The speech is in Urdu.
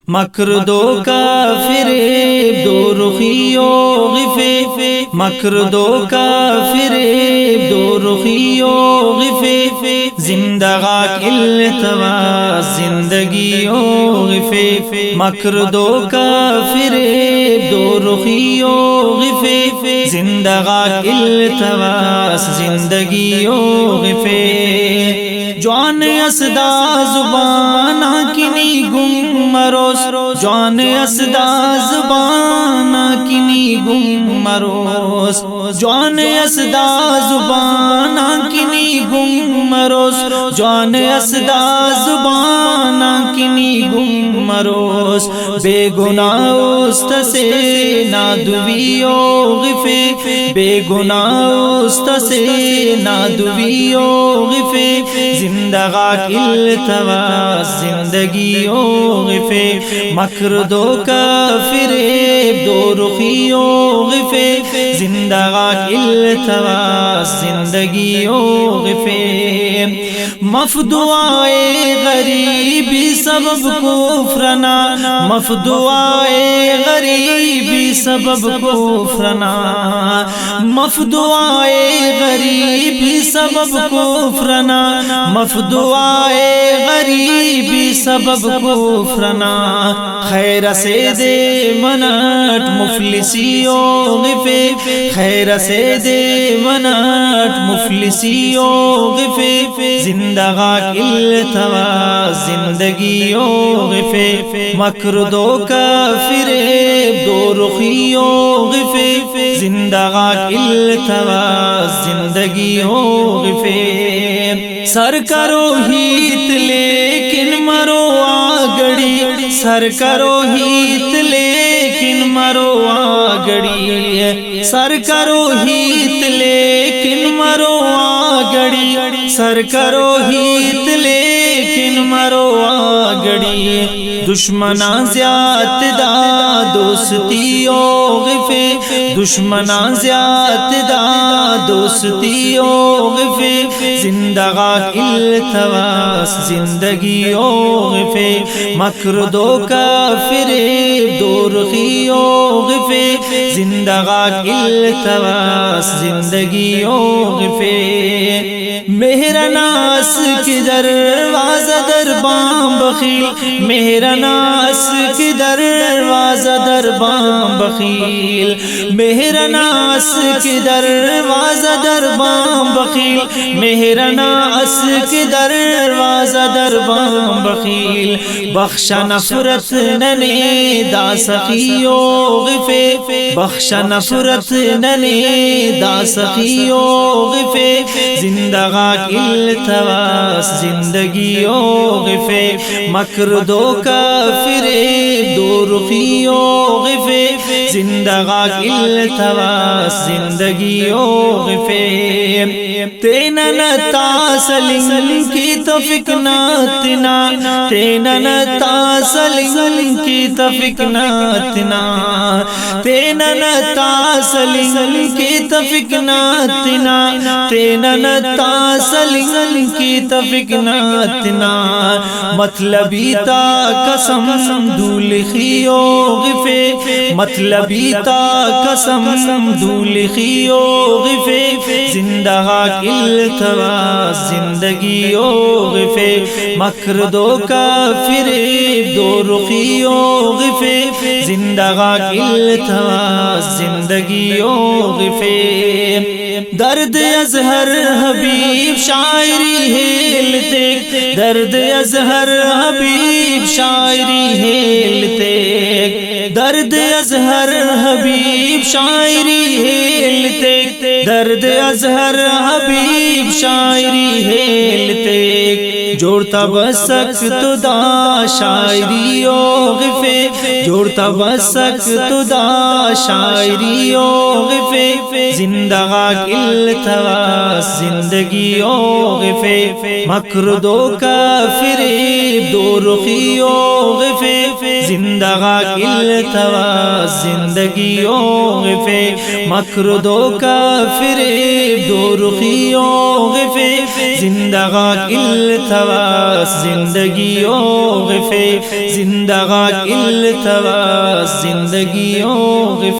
مکر دو کافر دو رخیو غفے، مکر دو کافر دو رخیو غفے، زندگا التواس زندگیو غفے، مکر دو کافر دو رخیو غفے، زندگا التواس زندگیو غفے، جوان اسدا زبانا کنی گم مروس، جوان اسدا زبانا کنی گم مروس، جوان اسدا زبانا کنی گم مروس، جوان اسدا زبانا کنی گم مروس، بے گناہ است سے نادویو غفے، بے گناہ است سے نادویو غفے، زندگا التواس زندگیو غفے، مکر دو کافر دو رخیو غفے، زندگا التواس زندگیو غفے، مفدوائے غریبی سبب کفرنا، مفدوائے غریبی سبب کفرنا، مفدوائے غریبی سبب کفرنا، مفدوائے غریبی سبب کفرنا، خیر سے دے منٹ مفلسیو غفے، خیر سے دے منٹ مفلسیو غفے، زندگا التواس زندگیو غفے، مکر دو کافر دو رخیو غفے، زندگا التواس زندگیو غفے، سر کرو ہیت لیکن مرو آگڑی، سر کرو ہیت لیکن مرو آگڑی، سر کرو ہیت لیکن مرو آگڑی، سر کرو ہیت لیکن مرو آگڑی، دشمنا زیات دا دوستیو غفے، دشمنا زیات دا دوستیو غفے، زندگا التواس زندگیو غفے، مکر دو کافر دو رخیو غفے، زندگا التواس زندگیو غفے، میرا ناس کی دروازہ در بام بخیل، میرا ناس کی دروازہ در بام بخیل، میرا ناس کی دروازہ در بام بخیل، میرا ناس کی دروازہ در بام بخیل، بخش نفرت ننے دا سخیو غفے، بخش نفرت ننے دا سخیو غفے، زندگا التواس زندگیو غفے، مکر دو کافر دو رخیو غفے، زندگا التواس زندگیو غفے، تینا نتا سلنگ کی تفکناتنا، تینا نتا سلنگ کی تفکناتنا، تینا نتا سلنگ کی تفکناتنا، تینا نتا سلنگ کی تفکناتنا، مطلبی تا قسم دولخیو غفے، مطلبی تا قسم دولخیو غفے، زندگا التواس زندگیو غفے، مکر دو کافر دو رخیو غفے، زندگا التواس زندگیو غفے، درد اظہر حبیب شاعری ہیلتے، درد اظہر حبیب شاعری ہیلتے، درد اظہر حبیب شاعری ہیلتے، درد اظہر حبیب شاعری ہیلتے، جوڑتا بسک تو دا شاعریو غفے، جوڑتا بسک تو دا شاعری او غفے زندگا کل تواس زندگی او غفے مکر دو کافر دو رخی او غفے زندگا کل تواس زندگی او غفے مکر دو کافر دو رخی او غفے زندگا کل تواس زندگی او غفے زندگا کل تواس زندگی او غفے